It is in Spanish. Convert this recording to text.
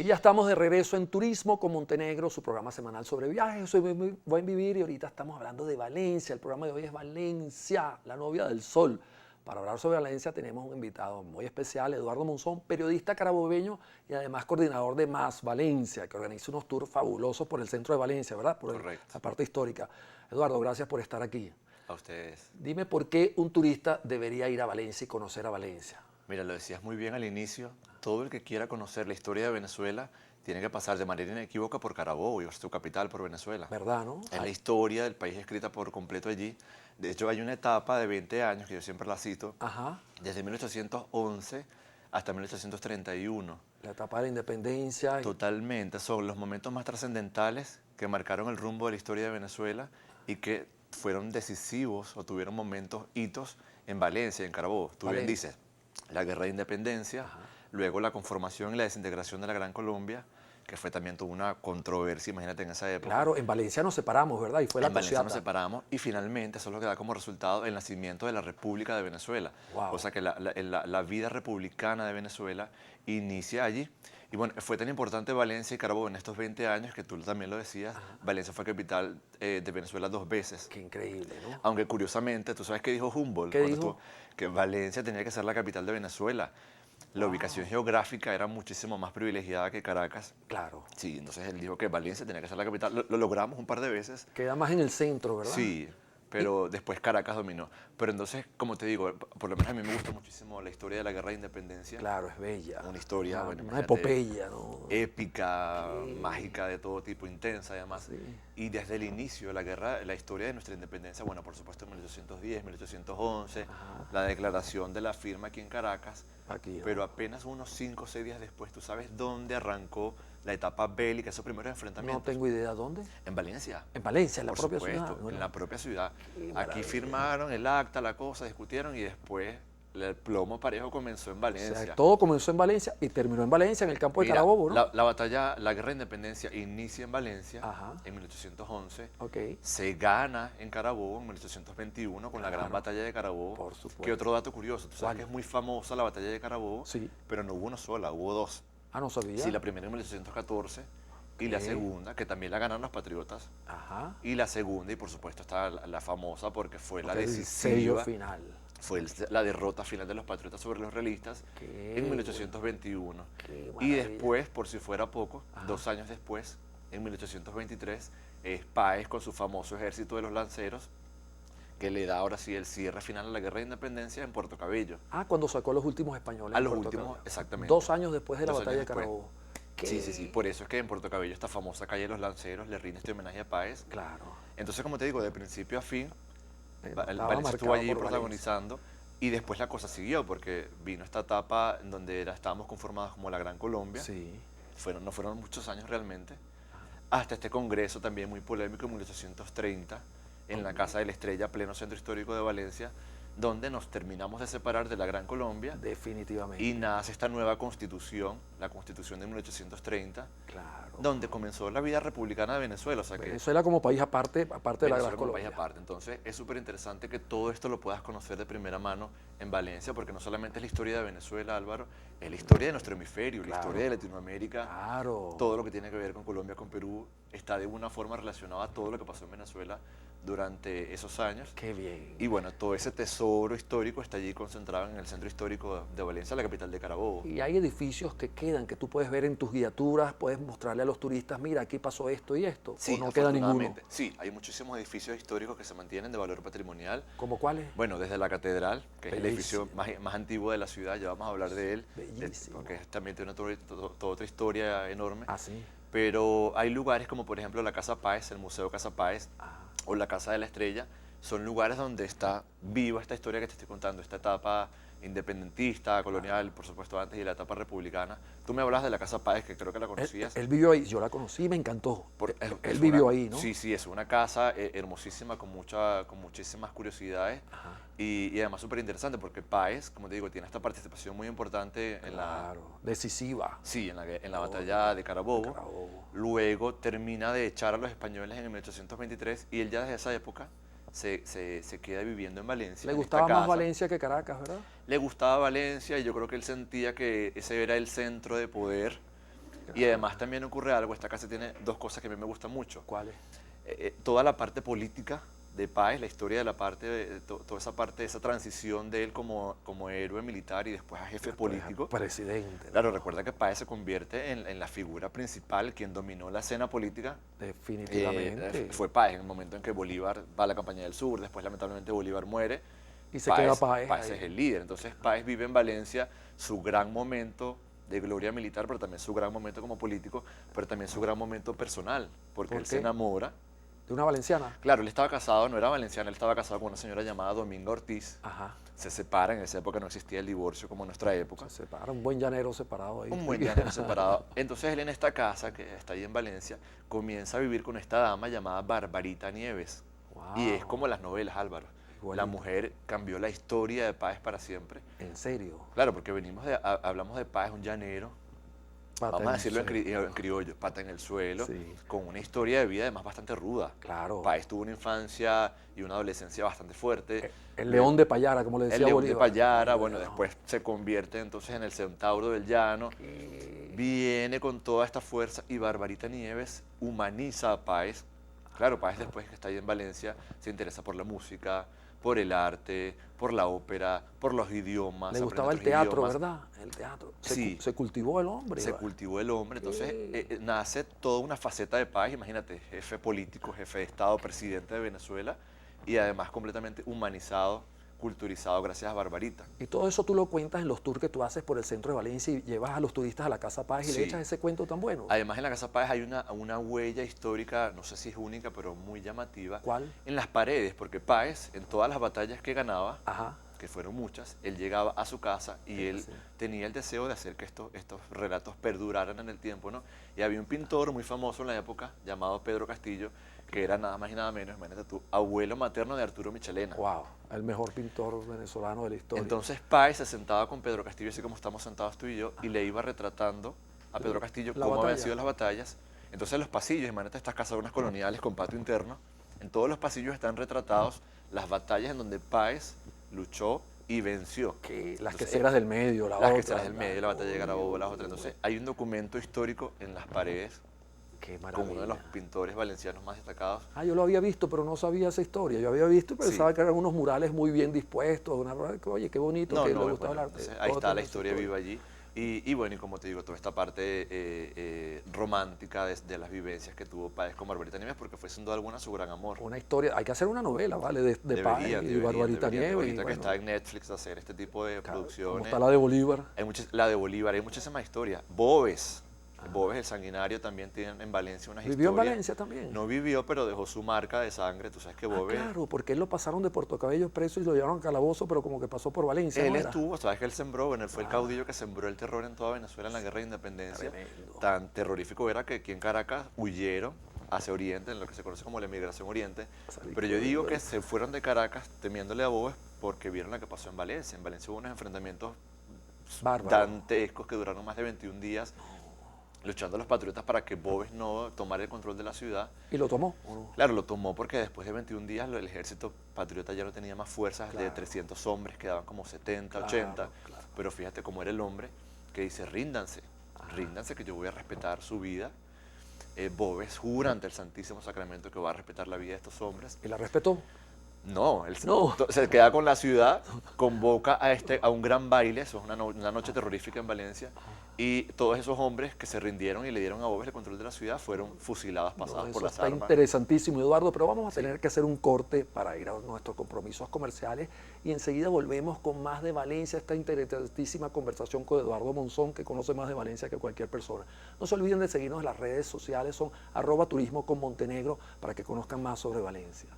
ya estamos de regreso en Turismo con Montenegro, su programa semanal sobre viajes. Soy muy buen vivir y ahorita estamos hablando de Valencia. El programa de hoy es Valencia, la novia del sol. Para hablar sobre Valencia tenemos un invitado muy especial, Eduardo Monzón, periodista carabobeño y además coordinador de Más Valencia, que organiza unos tours fabulosos por el centro de Valencia, ¿verdad? Correcto. La parte histórica. Eduardo, gracias por estar aquí. A ustedes. Dime por qué un turista debería ir a Valencia y conocer a Valencia. Mira, lo decías muy bien al inicio. Todo el que quiera conocer la historia de Venezuela tiene que pasar de manera inequívoca por Carabobo, su capital, por Venezuela. ¿Verdad, no? Es la historia del país escrita por completo allí. De hecho, hay una etapa de 20 años, que yo siempre la cito, Ajá. desde 1811 hasta 1831. La etapa de la independencia. Totalmente. Son los momentos más trascendentales que marcaron el rumbo de la historia de Venezuela y que fueron decisivos o tuvieron momentos, hitos en Valencia, en Carabobo. Tú bien dices, la guerra de independencia, luego la conformación y la desintegración de la Gran Colombia, que fue también toda una controversia, imagínate, en esa época. Claro, en Valencia nos separamos, ¿verdad? Y fue la En Valencia nos cosiata. separamos y finalmente eso es lo que da como resultado el nacimiento de la República de Venezuela. Wow. O sea que la vida republicana de Venezuela inicia allí. Y bueno, fue tan importante Valencia y Carabobo en estos 20 años que tú también lo decías. Valencia fue capital de Venezuela 2 veces. Qué increíble, ¿no? Aunque curiosamente, ¿tú sabes qué dijo Humboldt? ¿Qué dijo? Que Valencia tenía que ser la capital de Venezuela. La ubicación geográfica era muchísimo más privilegiada que Caracas. Claro. Sí, entonces él dijo que Valencia tenía que ser la capital. Lo logramos un par de veces. Queda más en el centro, ¿verdad? Sí, pero después Caracas dominó. Pero entonces, como te digo, por lo menos a mí me gusta muchísimo la historia de la Guerra de Independencia. Claro, es bella. Una historia, bueno, una imagínate, epopeya, ¿no? épica, mágica, de todo tipo, intensa además. Sí. Y desde el inicio, la historia de nuestra independencia, bueno, por supuesto en 1810, 1811, la declaración de la firma aquí en Caracas, Aquí, pero apenas unos 5 o 6 días después, ¿tú sabes dónde arrancó la etapa bélica, esos primeros enfrentamientos? No tengo idea dónde. En Valencia. En Valencia, en la Por propia supuesto, ciudad. ¿No? en la propia ciudad. Qué Aquí maravilla. firmaron el acta, la cosa, discutieron y después el plomo parejo comenzó en O Valencia. sea, todo comenzó en Valencia y terminó en Valencia, en el campo de Mira, Carabobo, ¿no? la batalla, la guerra de independencia inicia en Valencia en 1811. Ok. Se gana en Carabobo en 1821 con la gran batalla de Carabobo. Por supuesto. Que otro dato curioso, tú sabes ¿Cuál? que es muy famosa la batalla de Carabobo, Sí. pero no hubo una sola, hubo dos. Ah, no sabía. Sí, la primera en 1814 y la segunda, que también la ganaron los patriotas. Ajá. Y la segunda, y por supuesto está la famosa porque fue la El sello decisiva, final. fue la derrota final de los patriotas sobre los realistas Qué en 1821. Qué Y maravilla. después, por si fuera poco, 2 años después, en 1823, Páez con su famoso ejército de los lanceros, que le da ahora sí el cierre final a la guerra de independencia en Puerto Cabello. Ah, cuando sacó a los últimos españoles. A en los Puerto últimos, Cabello. exactamente. 2 años después de la 2 batalla de años después. Carabobo. Sí, sí, sí. Por eso es que en Puerto Cabello esta famosa calle de los lanceros le rinde este homenaje a Páez. Claro. Entonces, como te digo, de principio a fin, Estaba Valencia estuvo marcado allí por protagonizando y después la cosa siguió porque vino esta etapa en donde estábamos conformados como la Gran Colombia. Sí. No fueron muchos años realmente. Hasta este congreso también muy polémico en 1830 en la Casa de la Estrella, pleno centro histórico de Valencia, donde nos terminamos de separar de la Gran Colombia Definitivamente. y nace esta nueva constitución, la constitución de 1830, Claro. donde comenzó la vida republicana de Venezuela. O sea que Venezuela como país aparte de la Venezuela Gran como país Colombia. aparte. Entonces es súper interesante que todo esto lo puedas conocer de primera mano en Valencia, porque no solamente es la historia de Venezuela, Álvaro, es la historia de nuestro hemisferio, la historia de Latinoamérica, Claro. todo lo que tiene que ver con Colombia, con Perú, está de una forma relacionado a todo lo que pasó en Venezuela durante esos años. Qué bien. Y bueno, todo ese tesoro histórico está allí concentrado en el centro histórico de Valencia, la capital de Carabobo. Y hay edificios que quedan, que tú puedes ver en tus guiaturas, puedes mostrarle a los turistas, mira, aquí pasó esto y esto. Sí, o no queda ninguno. afortunadamente. Sí, hay muchísimos edificios históricos que se mantienen de valor patrimonial. ¿Como cuáles? Bueno, desde la catedral, que es el edificio Bellísimo. más antiguo de la ciudad, ya vamos a hablar de él, Bellísimo. porque también tiene toda otra historia enorme. Ah, sí. Pero hay lugares como por ejemplo la Casa Páez, el Museo Casa Páez, o la Casa de la Estrella, son lugares donde está viva esta historia que te estoy contando, esta etapa independentista, colonial, por supuesto antes, y la etapa republicana. Tú me hablas de la Casa Páez, que creo que la conocías. Él vivió ahí, yo la conocí y me encantó. Es Él vivió una- ahí, ¿no? Sí, sí, es una casa hermosísima con muchísimas curiosidades y además súper interesante porque Páez, como te digo, tiene esta participación muy importante en Claro, decisiva. sí, en la batalla de Carabobo. Luego termina de echar a los españoles en el 1823 y él ya desde esa época se queda viviendo en Valencia. Le en esta gustaba más casa. Valencia que Caracas, ¿verdad? Le gustaba Valencia y yo creo que él sentía que ese era el centro de poder Y además también ocurre algo, esta casa tiene dos cosas que a mí me gustan mucho. ¿Cuáles? Toda la parte política de Páez, la historia de la parte, toda esa parte, esa transición de él como héroe militar y después a jefe político. Presidente. Claro, recuerda que Páez se convierte en la figura principal, quien dominó la escena política. Definitivamente. Fue Páez en el momento en que Bolívar va a la campaña del sur, después lamentablemente Bolívar muere. Y se queda Páez. Páez es el líder. Entonces Páez vive en Valencia su gran momento de gloria militar, pero también su gran momento como político, pero también su gran momento personal, porque él se enamora. ¿De una valenciana? Claro, él estaba casado, no era valenciana, él estaba casado con una señora llamada Dominga Ortiz. Ajá. Se separan, en esa época no existía el divorcio como en nuestra época. Se separa, un buen llanero separado ahí. Un buen llanero separado. Entonces él en esta casa, que está ahí en Valencia, comienza a vivir con esta dama llamada Barbarita Nieves. Wow. Y es como las novelas, Álvaro. Igualito. La mujer cambió la historia de Páez para siempre. ¿En serio? Claro, porque hablamos de Páez, un llanero, vamos a decirlo en criollo, pata en el suelo, sí, con una historia de vida además bastante ruda. Claro. Páez tuvo una infancia y una adolescencia bastante fuerte. El león de Payara, como le decía Bolívar. El Bolívar. león de Payara, bueno, después se convierte entonces en el centauro del llano. Viene con toda esta fuerza y Barbarita Nieves humaniza a Páez. Claro, Páez después que está ahí en Valencia se interesa por la música, por el arte, por la ópera, por los idiomas. Le gustaba el teatro, ¿verdad? El teatro. Se cultivó el hombre. Se cultivó el hombre. Entonces nace toda una faceta de Páez. Imagínate, jefe político, jefe de Estado, presidente de Venezuela y además completamente humanizado, culturizado gracias a Barbarita. Y todo eso tú lo cuentas en los tours que tú haces por el centro de Valencia y llevas a los turistas a la Casa Páez y le echas ese cuento tan bueno. Además en la Casa Páez hay una huella histórica, no sé si es única, pero muy llamativa. ¿Cuál? En las paredes, porque Páez, en todas las batallas que ganaba, ajá, que fueron muchas, él llegaba a su casa y él tenía el deseo de hacer que estos relatos perduraran en el tiempo, ¿no? Y había un pintor muy famoso en la época llamado Pedro Castillo, que era nada más y nada menos, imagínate tú, abuelo materno de Arturo Michelena. Wow, el mejor pintor venezolano de la historia. Entonces Páez se sentaba con Pedro Castillo, así como estamos sentados tú y yo, y le iba retratando a Pedro Castillo cómo habían sido las batallas. Entonces los pasillos, imagínate estas casonas coloniales con patio interno, en todos los pasillos están retratados las batallas en donde Páez luchó y venció. Las queseras del medio, las queseras del medio, la batalla de Carabobo, las otras. Entonces hay un documento histórico en las paredes como uno de los pintores valencianos más destacados. Yo lo había visto, pero no sabía esa historia. Yo había visto y pensaba que eran unos murales muy bien dispuestos. Oye, qué bonito, que le gustaba el arte. Ahí está la historia viva allí. Y bueno, y como te digo, toda esta parte romántica de las vivencias que tuvo Páez con Barbarita Nieves, porque fue sin duda alguna su gran amor. Una historia, hay que hacer una novela, ¿vale? De Páez y Barbarita Nieves. Ahorita que está en Netflix hacer este tipo de producciones. Como está la de Bolívar. La de Bolívar, hay muchísimas historias. Boves, el sanguinario, también tiene en Valencia unas historias. ¿Vivió en Valencia también? No vivió, pero dejó su marca de sangre. Tú sabes que Boves... claro, porque él lo pasaron de Puerto Cabello preso y lo llevaron a calabozo, pero como que pasó por Valencia. Él estuvo, sabes que él sembró, bueno, él fue el caudillo que sembró el terror en toda Venezuela en la Guerra de Independencia. Tremendo. Tan terrorífico era que aquí en Caracas huyeron hacia Oriente, en lo que se conoce como la emigración Oriente. Pero yo digo que se fueron de Caracas temiéndole a Boves porque vieron lo que pasó en Valencia. En Valencia hubo unos enfrentamientos dantescos que duraron más de 21 días. Luchando a los patriotas para que Boves no tomara el control de la ciudad. ¿Y lo tomó? ¿O no? Claro, lo tomó porque después de 21 días el ejército patriota ya no tenía más fuerzas, de 300 hombres, quedaban como 70, 80. Pero fíjate cómo era el hombre que dice, ríndanse, ríndanse que yo voy a respetar su vida. Boves jura ante el Santísimo Sacramento que va a respetar la vida de estos hombres. ¿Y la respetó? No, él se queda con la ciudad, convoca a un gran baile, eso es una noche terrorífica en Valencia, y todos esos hombres que se rindieron y le dieron a Boves el control de la ciudad fueron fusilados, pasados por las armas. Está interesantísimo, Eduardo, pero vamos a tener que hacer un corte para ir a nuestros compromisos comerciales y enseguida volvemos con más de Valencia, esta interesantísima conversación con Eduardo Monzón, que conoce más de Valencia que cualquier persona. No se olviden de seguirnos en las redes sociales, son @turismo con Montenegro, para que conozcan más sobre Valencia.